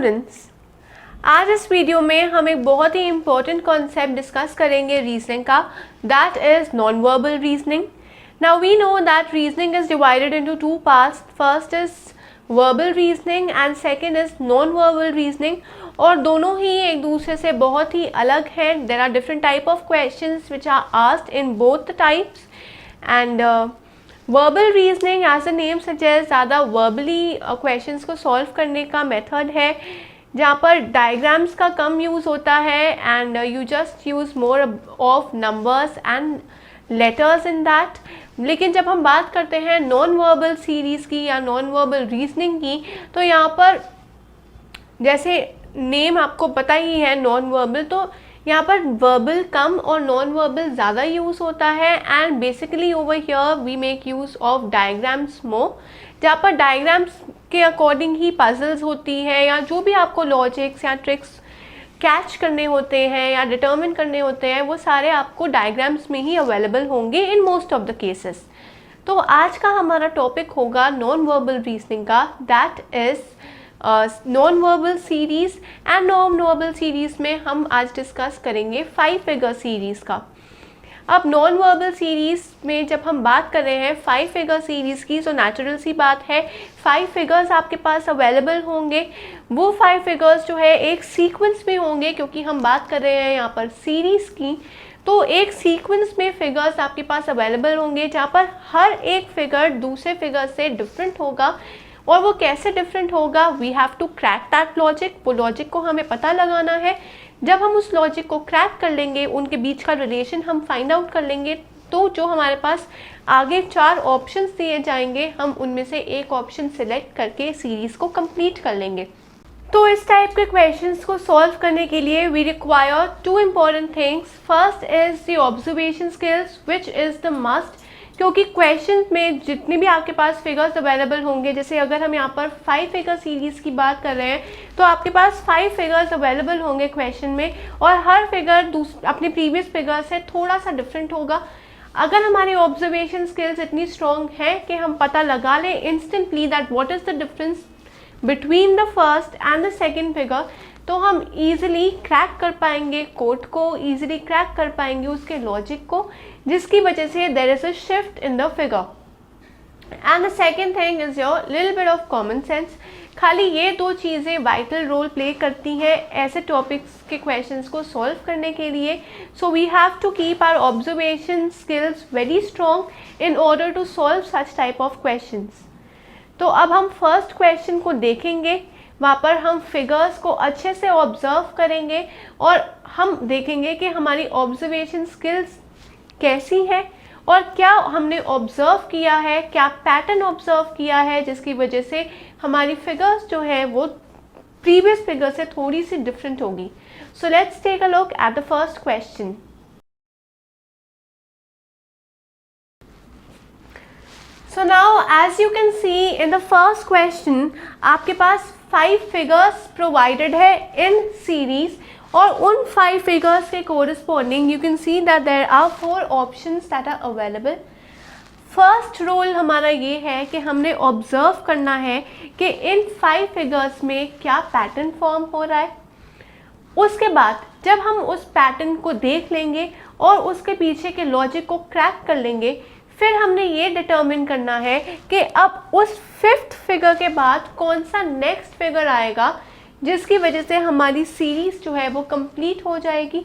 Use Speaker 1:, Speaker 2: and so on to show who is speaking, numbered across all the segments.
Speaker 1: Students, आज इस video में हम एक बहुत ही इम्पोर्टेंट कॉन्सेप्ट डिस्कस करेंगे रीजनिंग का, that is non verbal reasoning. Now we know that reasoning is divided into two parts. First is verbal reasoning and second is non verbal reasoning. और दोनों ही एक दूसरे से बहुत ही अलग हैं. There are different type of questions which are asked in both the types. And verbal reasoning as a name suggest ज़्यादा वर्बली क्वेश्चंस को सॉल्व करने का मेथड है, जहाँ पर डायग्राम्स का कम यूज़ होता है and you just use more of numbers and letters in that. लेकिन जब हम बात करते हैं नॉन वर्बल सीरीज़ की या नॉन वर्बल रीजनिंग की, तो यहाँ पर जैसे नेम आपको पता ही है नॉन वर्बल, तो यहाँ पर वर्बल कम और नॉन वर्बल ज़्यादा यूज़ होता है. And basically over here we make use of diagrams more, जहाँ पर डायग्राम्स के अकॉर्डिंग ही पजल्स होती है या जो भी आपको लॉजिक्स या ट्रिक्स कैच करने होते हैं या डिटर्मिन करने होते हैं, वो सारे आपको डायग्राम्स में ही अवेलेबल होंगे in most of the cases. तो आज का हमारा टॉपिक होगा नॉन वर्बल रीजनिंग का, that is non verbal series. And non verbal series में हम आज डिस्कस करेंगे 5 फिगर सीरीज़ का. अब नॉन वर्बल सीरीज़ में जब हम बात कर रहे हैं 5 फिगर सीरीज़ की, तो नेचुरल सी बात है 5 फिगर्स आपके पास अवेलेबल होंगे. वो 5 फिगर्स जो है एक सीक्वेंस में होंगे, क्योंकि हम बात कर रहे हैं यहाँ पर सीरीज़ की, तो एक सीक्वेंस में फिगर्स आपके पास अवेलेबल होंगे, जहाँ पर हर एक फिगर दूसरे फिगर से डिफरेंट होगा. और वो कैसे डिफरेंट होगा, we have to crack that logic. वो लॉजिक को हमें पता लगाना है. जब हम उस लॉजिक को क्रैक कर लेंगे, उनके बीच का रिलेशन हम फाइंड आउट कर लेंगे, तो जो हमारे पास आगे 4 ऑप्शंस दिए जाएंगे, हम उनमें से एक ऑप्शन सिलेक्ट करके सीरीज़ को कंप्लीट कर लेंगे. तो इस टाइप के क्वेश्चंस को सॉल्व करने के लिए we require 2 important things. First is the observation skills which is the must, क्योंकि क्वेश्चन में जितने भी आपके पास फिगर्स अवेलेबल होंगे, जैसे अगर हम यहाँ पर 5 फिगर सीरीज़ की बात कर रहे हैं, तो आपके पास 5 फिगर्स अवेलेबल होंगे क्वेश्चन में, और हर फिगर अपने प्रीवियस फिगर से थोड़ा सा डिफरेंट होगा. अगर हमारी ऑब्जर्वेशन स्किल्स इतनी स्ट्रॉन्ग है कि हम पता लगा लें instantly that what is the difference between the first and the second figure, तो हम ईजिली क्रैक कर पाएंगे कोड को, ईजिली क्रैक कर पाएंगे उसके लॉजिक को, जिसकी वजह से there is a shift in the figure. And the second thing is your little bit of common sense. खाली ये 2 चीज़ें वाइटल रोल प्ले करती हैं ऐसे टॉपिक्स के क्वेश्चंस को सॉल्व करने के लिए. So we have to keep our observation skills very strong in order to solve such type of questions. तो अब हम फर्स्ट क्वेश्चन को देखेंगे. वहाँ पर हम फिगर्स को अच्छे से ऑब्ज़र्व करेंगे और हम देखेंगे कि हमारी ऑब्जर्वेशन स्किल्स कैसी है और क्या हमने ऑब्ज़र्व किया है, क्या पैटर्न ऑब्ज़र्व किया है, जिसकी वजह से हमारी फिगर्स जो है वो प्रीवियस फिगर से थोड़ी सी डिफरेंट होगी. So let's take a look at the first question. So now as you can see in the first question, आपके पास 5 फिगर्स प्रोवाइडेड है इन सीरीज, और उन 5 फिगर्स के corresponding you can see that there are 4 options that are available. First role हमारा ये है कि हमने ऑब्जर्व करना है कि इन 5 फिगर्स में क्या पैटर्न फॉर्म हो रहा है. उसके बाद जब हम उस पैटर्न को देख लेंगे और उसके पीछे के लॉजिक को क्रैक कर लेंगे, फिर हमने ये डिटर्मिन करना है कि अब उस 5th फिगर के बाद कौन सा नेक्स्ट फिगर आएगा, जिसकी वजह से हमारी सीरीज़ जो है वो कंप्लीट हो जाएगी.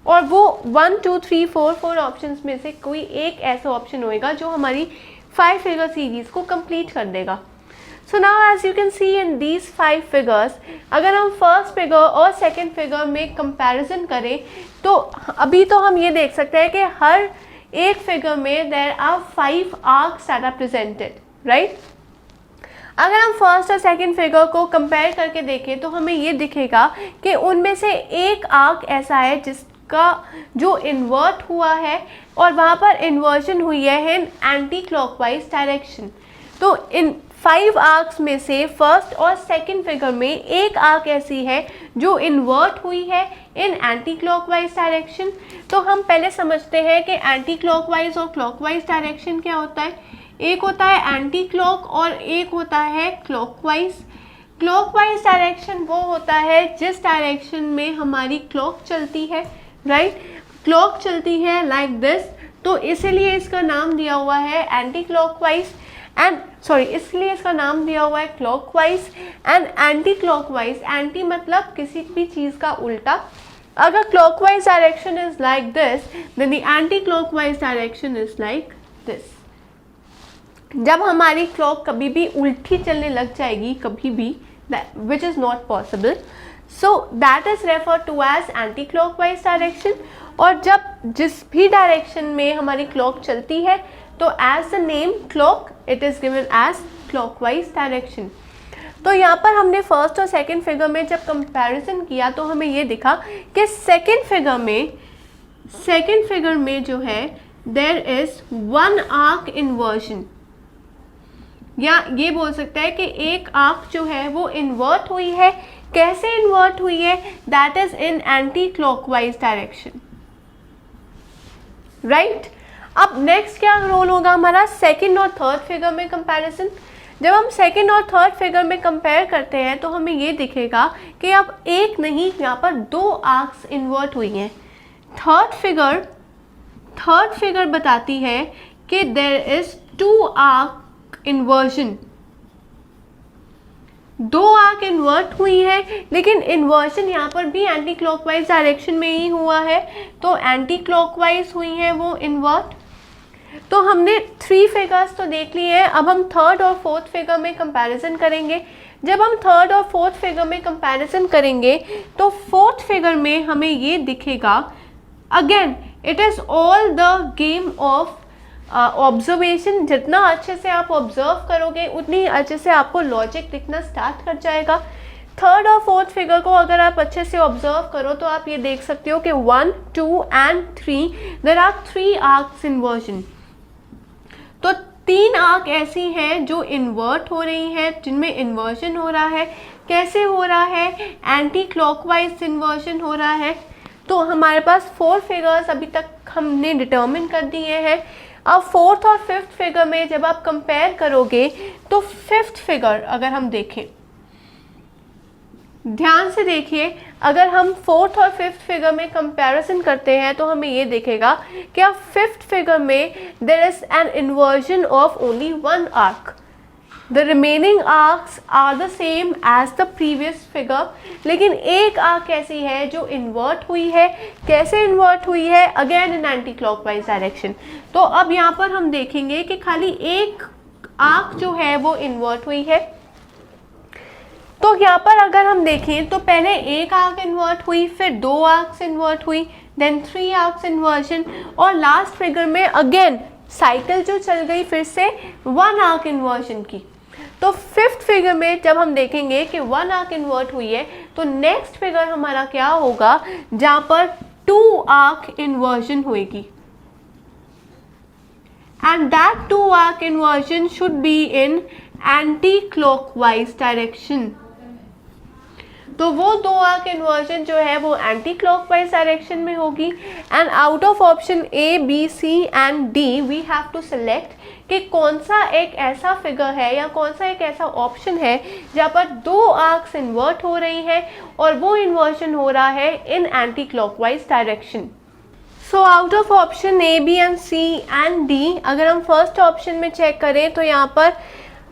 Speaker 1: और वो 1 2 3 4 ऑप्शंस में से कोई एक ऐसा ऑप्शन होएगा जो हमारी 5 फिगर सीरीज़ को कंप्लीट कर देगा. So now as you can see in these 5 figures, अगर हम फर्स्ट फिगर और सेकेंड फिगर में कंपैरिजन करें, तो अभी तो हम ये देख सकते हैं कि हर एक फिगर में there are 5 arcs that are presented, right. अगर हम फर्स्ट और सेकंड फिगर को कंपेयर करके देखें, तो हमें ये दिखेगा कि उनमें से एक आर्क ऐसा है जिसका जो इन्वर्ट हुआ है, और वहाँ पर इन्वर्जन हुई है इन एंटी क्लॉकवाइज डायरेक्शन. तो इन 5 आर्क्स में से फर्स्ट और सेकंड फिगर में एक आर्क ऐसी है जो इन्वर्ट हुई है इन एंटी क्लॉकवाइज डायरेक्शन. तो हम पहले समझते हैं कि एंटी क्लॉकवाइज और क्लॉकवाइज डायरेक्शन क्या होता है. एक होता है एंटी क्लॉक और एक होता है क्लॉकवाइज. क्लॉकवाइज डायरेक्शन वो होता है जिस डायरेक्शन में हमारी क्लॉक चलती है, राइट। क्लॉक चलती है लाइक दिस, तो इसीलिए इसका नाम दिया हुआ है एंटी क्लॉकवाइज इसलिए इसका नाम दिया हुआ है clockwise and anti clockwise. Anti मतलब किसी भी चीज़ का उल्टा। अगर clockwise direction is like this, then the anti clockwise direction is like this. जब हमारी क्लॉक कभी भी उल्टी चलने लग जाएगी, कभी भी, which is not possible, so that is refer to as anti clockwise direction. और जब जिस भी डायरेक्शन में हमारी क्लॉक चलती है, तो as the name clock it is given as clockwise direction. तो यहाँ पर हमने फर्स्ट और सेकंड फिगर में जब कंपैरिजन किया तो हमें ये दिखा कि सेकंड फिगर में जो है there is one arc inversion, या ये बोल सकता है कि एक आर्क जो है वो इन्वर्ट हुई है। कैसे इन्वर्ट हुई है? That is in anti clockwise direction, right. अब नेक्स्ट क्या रोल होगा हमारा सेकंड और थर्ड फिगर में कंपैरिजन। जब हम सेकंड और थर्ड फिगर में कंपेयर करते हैं तो हमें ये दिखेगा कि अब एक नहीं, यहाँ पर दो आर्क्स इन्वर्ट हुई हैं। थर्ड फिगर बताती है कि there is two arc inversion, दो आर्क इन्वर्ट हुई है, लेकिन इन्वर्जन यहाँ पर भी एंटी क्लॉकवाइज डायरेक्शन में ही हुआ है, तो एंटी क्लॉकवाइज हुई है वो इन्वर्ट। तो हमने थ्री फिगर्स तो देख लिए हैं, अब हम थर्ड और फोर्थ फिगर में कंपैरिजन करेंगे। जब हम थर्ड और फोर्थ फिगर में कंपैरिजन करेंगे तो फोर्थ फिगर में हमें ये दिखेगा, again it is all the game of observation. जितना अच्छे से आप ऑब्जर्व करोगे उतनी अच्छे से आपको लॉजिक दिखना स्टार्ट कर जाएगा। थर्ड और फोर्थ फिगर को अगर आप अच्छे से ऑब्जर्व करो तो आप ये देख सकते हो कि 1, 2 and 3 there are 3 arcs inversion. तो 3 आर्क ऐसी हैं जो इन्वर्ट हो रही हैं, जिनमें इन्वर्जन हो रहा है। कैसे हो रहा है? एंटी क्लॉकवाइज इन्वर्जन हो रहा है। तो हमारे पास 4 फिगर्स अभी तक हमने डिटर्मिन कर दिए हैं। अब फोर्थ और फिफ्थ फिगर में जब आप कंपेयर करोगे तो फिफ्थ फिगर अगर हम देखें, ध्यान से देखिए, अगर हम फोर्थ और फिफ्थ फिगर में कंपैरिजन करते हैं तो हमें ये दिखेगा कि अब फिफ्थ फिगर में there is an inversion of only one arc. The remaining arcs are the same as the previous figure, लेकिन एक आर्क ऐसी है जो इन्वर्ट हुई है। कैसे इन्वर्ट हुई है? Again in anti clockwise direction. तो अब यहाँ पर हम देखेंगे कि खाली एक आर्क जो है वो इन्वर्ट हुई है। तो यहाँ पर अगर हम देखें तो पहले एक आर्क इन्वर्ट हुई, फिर 2 आर्क्स इन्वर्ट हुई, देन 3 आर्क्स इन्वर्जन, और लास्ट फिगर में अगेन साइकिल जो चल गई फिर से 1 आर्क इन्वर्जन की। तो फिफ्थ फिगर में जब हम देखेंगे कि 1 आर्क इन्वर्ट हुई है तो नेक्स्ट फिगर हमारा क्या होगा, जहाँ पर 2 आर्क इन्वर्जन होगी, and that 2 arc inversion should be in anti clockwise direction. तो वो 2 आर्क इन्वर्जन जो है वो एंटी क्लॉकवाइज डायरेक्शन में होगी। And out of option A, B, C and D we have to select कि कौन सा एक ऐसा फिगर है या कौन सा एक ऐसा ऑप्शन है जहाँ पर 2 आर्क्स इन्वर्ट हो रही हैं और वो इन्वर्जन हो रहा है in anti clockwise direction. So out of option A, B and C and D अगर हम फर्स्ट ऑप्शन में चेक करें तो यहाँ पर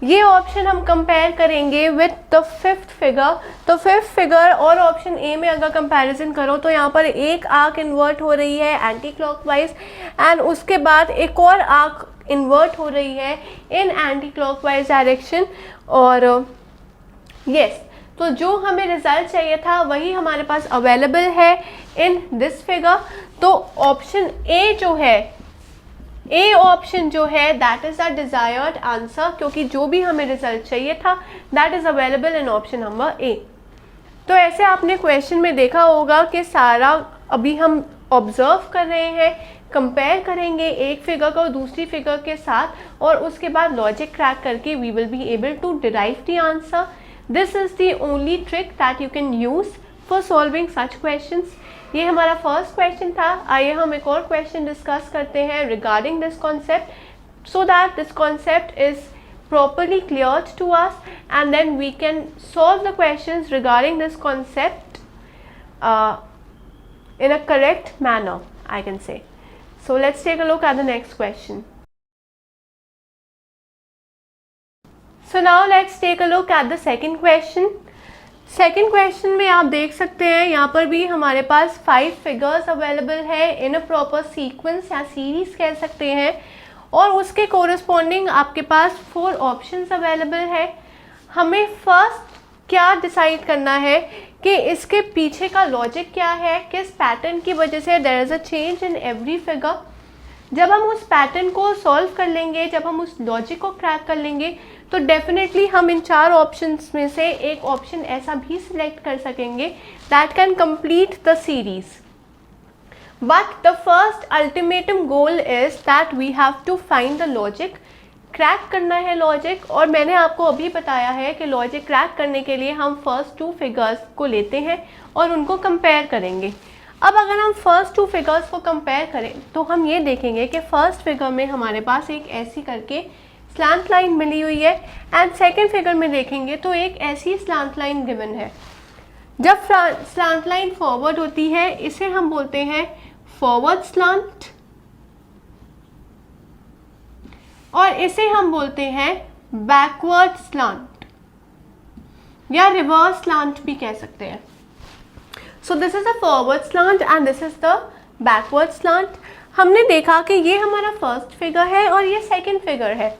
Speaker 1: ये ऑप्शन हम कंपेयर करेंगे विथ द फिफ्थ फिगर। तो फिफ्थ फिगर और ऑप्शन ए में अगर कंपैरिजन करो तो यहाँ पर एक आर्क इन्वर्ट हो रही है एंटी क्लॉकवाइज, एंड उसके बाद एक और आर्क इन्वर्ट हो रही है इन एंटी क्लॉकवाइज डायरेक्शन। और यस, तो जो हमें रिजल्ट चाहिए था वही हमारे पास अवेलेबल है इन दिस फिगर। तो ऑप्शन ए जो है, ए ऑप्शन जो है that is the desired answer, क्योंकि जो भी हमें रिजल्ट चाहिए था that is available in option number A. तो ऐसे आपने क्वेश्चन में देखा होगा कि सारा अभी हम ऑब्जर्व कर रहे हैं, कंपेयर करेंगे एक फिगर को दूसरी फिगर के साथ, और उसके बाद लॉजिक क्रैक करके we will be able to derive the answer. This is the only trick that you can use for solving such questions. ये हमारा फर्स्ट क्वेश्चन था। आइए हम एक और क्वेश्चन डिस्कस करते हैं regarding this concept, so that this concept is properly cleared to us, and then we can solve the questions regarding this concept in a correct manner, I can say. So let's take a look at the next question. So now let's take a look at the second question. Second question में आप देख सकते हैं यहाँ पर भी हमारे पास 5 figures available है इन अ प्रॉपर सीक्वेंस या सीरीज कह सकते हैं, और उसके कोरिस्पॉन्डिंग आपके पास 4 ऑप्शंस अवेलेबल है। हमें फर्स्ट क्या डिसाइड करना है कि इसके पीछे का लॉजिक क्या है, किस पैटर्न की वजह से there is a change in every figure. जब हम उस पैटर्न को सॉल्व कर लेंगे, जब हम उस लॉजिक को क्रैक कर लेंगे, तो डेफिनेटली हम इन 4 ऑप्शंस में से एक ऑप्शन ऐसा भी सिलेक्ट कर सकेंगे that can complete the series. But the first ultimatum goal is that we have to find the logic. Crack करना है लॉजिक, और मैंने आपको अभी बताया है कि लॉजिक क्रैक करने के लिए हम फर्स्ट 2 फिगर्स को लेते हैं और उनको कंपेयर करेंगे। अब अगर हम फर्स्ट 2 फिगर्स को कंपेयर करें तो हम ये देखेंगे कि फर्स्ट फिगर में हमारे पास एक ऐसी करके स्लैंट लाइन मिली हुई है, एंड सेकंड फिगर में देखेंगे तो एक ऐसी स्लैंट लाइन गिवन है। जब स्लैंट लाइन फॉरवर्ड होती है इसे हम बोलते हैं फॉरवर्ड स्लैंट, और इसे हम बोलते हैं बैकवर्ड स्लैंट या रिवर्स स्लैंट भी कह सकते हैं। So this is the forward slant and this is the backward slant. हमने देखा कि ये हमारा फर्स्ट फिगर है और ये सेकंड फिगर है।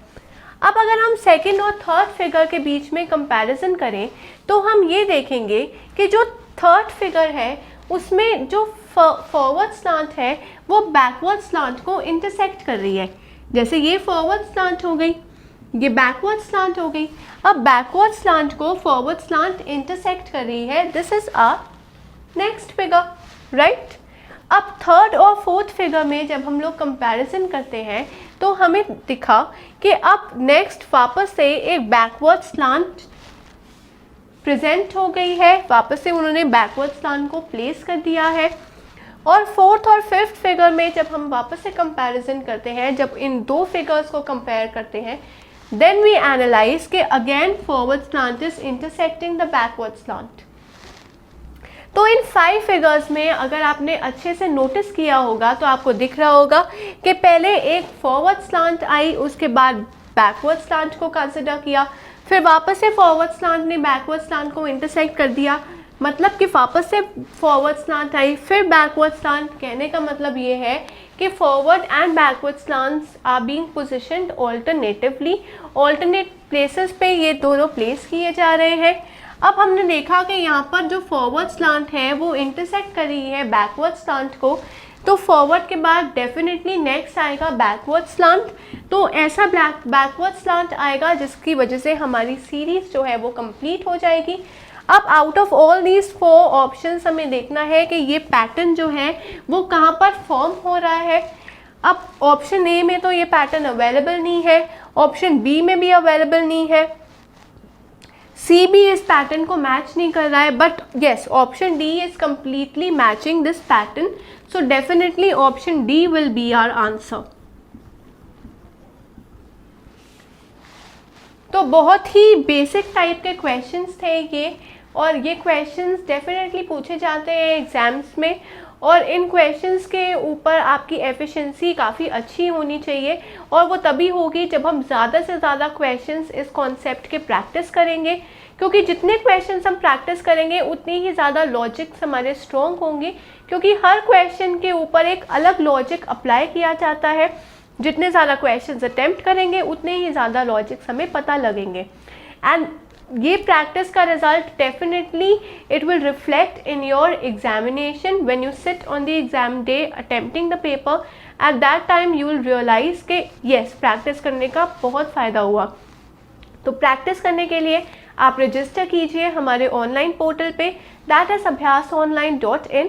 Speaker 1: अब अगर हम सेकंड और थर्ड फिगर के बीच में कंपैरिजन करें तो हम ये देखेंगे कि जो थर्ड फिगर है उसमें जो फॉरवर्ड स्लैंट है वो बैकवर्ड स्लैंट को इंटरसेक्ट कर रही है। जैसे ये फॉरवर्ड स्लैंट हो गई, ये बैकवर्ड स्लैंट हो गई। अब बैकवर्ड स्लैंट को फॉरवर्ड स्लैंट इंटरसेक्ट कर रही है। This is our next figure, right. अब थर्ड और फोर्थ फिगर में जब हम लोग कंपैरिजन करते हैं तो हमें दिखा कि अब नेक्स्ट वापस से एक बैकवर्ड स्लैंट प्रेजेंट हो गई है, वापस से उन्होंने बैकवर्ड स्लैंट को प्लेस कर दिया है। और फोर्थ और फिफ्थ फिगर में जब हम वापस से कंपैरिजन करते हैं, जब इन 2 फिगर्स को कंपेयर करते हैं, देन वी एनालाइज के again forward slant is intersecting the backward slant. तो इन 5 फिगर्स में अगर आपने अच्छे से नोटिस किया होगा तो आपको दिख रहा होगा कि पहले एक फॉरवर्ड स्लैंट आई, उसके बाद बैकवर्ड स्लैंट को कंसिडर किया, फिर वापस से फॉरवर्ड स्लैंट ने बैकवर्ड स्लैंट को इंटरसेक्ट कर दिया, मतलब कि वापस से फॉरवर्ड स्लैंट आई, फिर बैकवर्ड स्लैंट। कहने का मतलब ये है कि forward and backward slants are being positioned alternatively, alternate places पे ये दोनों प्लेस किए जा रहे हैं। अब हमने देखा कि यहाँ पर जो फॉरवर्ड स्लैंट है वो इंटरसेक्ट कर रही है बैकवर्ड स्लैंट को, तो फॉरवर्ड के बाद डेफिनेटली नेक्स्ट आएगा बैकवर्ड स्लैंट। तो ऐसा बैकवर्ड स्लैंट आएगा जिसकी वजह से हमारी सीरीज जो है वो कंप्लीट हो जाएगी। अब out of all these 4 options हमें देखना है कि ये पैटर्न जो है वो कहाँ पर फॉर्म हो रहा है। अब ऑप्शन ए में तो ये पैटर्न अवेलेबल नहीं है, ऑप्शन बी में भी अवेलेबल नहीं है, सी भी इस पैटर्न को मैच नहीं कर रहा है, but yes option D is completely matching this pattern. So definitely option D will be our answer. तो बहुत ही बेसिक टाइप के क्वेश्चंस थे ये, और ये क्वेश्चंस डेफिनेटली पूछे जाते हैं एग्जाम्स में, और इन क्वेश्चंस के ऊपर आपकी एफिशिएंसी काफ़ी अच्छी होनी चाहिए, और वो तभी होगी जब हम ज़्यादा से ज़्यादा क्वेश्चंस इस कॉन्सेप्ट के प्रैक्टिस करेंगे, क्योंकि जितने क्वेश्चंस हम प्रैक्टिस करेंगे उतनी ही ज़्यादा लॉजिक्स हमारे स्ट्रॉन्ग होंगे, क्योंकि हर क्वेश्चन के ऊपर एक अलग लॉजिक अप्लाई किया जाता है। जितने ज़्यादा क्वेश्चंस अटेम्प्ट करेंगे उतने ही ज़्यादा लॉजिक्स हमें पता लगेंगे, एंड ये प्रैक्टिस का result definitely it will reflect in your examination when you sit on the exam day attempting the paper. At that time you will realise के येस प्रैक्टिस करने का बहुत फ़ायदा हुआ। तो प्रैक्टिस करने के लिए आप रजिस्टर कीजिए हमारे ऑनलाइन पोर्टल पे, that is abhyasonline.in,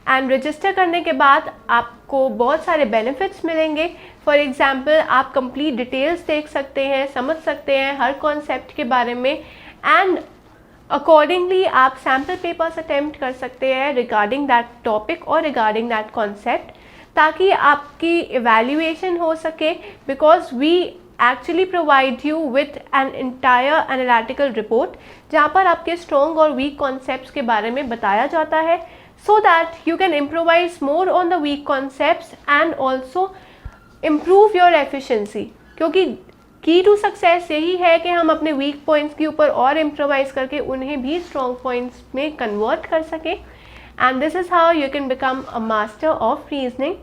Speaker 1: and register करने के बाद आपको बहुत सारे बेनिफिट्स मिलेंगे। फॉर एग्जाम्पल आप कंप्लीट डिटेल्स देख सकते हैं, समझ सकते हैं हर कॉन्सेप्ट के बारे में, एंड अकॉर्डिंगली आप सैम्पल पेपर्स अटेम्प्ट कर सकते हैं रिगार्डिंग दैट टॉपिक और रिगार्डिंग दैट कॉन्सेप्ट, ताकि आपकी इवैल्यूएशन हो सके, because we actually provide you with an entire analytical report जहाँ पर आपके strong और weak concepts के बारे में बताया जाता है, so that you can improvise more on the weak concepts and also improve your efficiency. क्योंकि की टू सक्सेस यही है कि हम अपने वीक पॉइंट्स के ऊपर और इम्प्रोवाइज करके उन्हें भी स्ट्रॉन्ग पॉइंट्स में कन्वर्ट कर सकें, and this is how you can become a master of reasoning.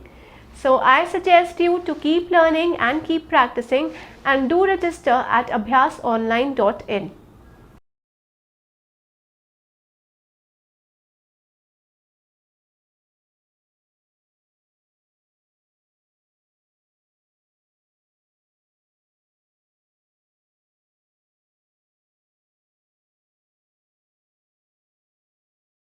Speaker 1: So I suggest you to keep learning and keep practicing and do register at abhyasonline.in.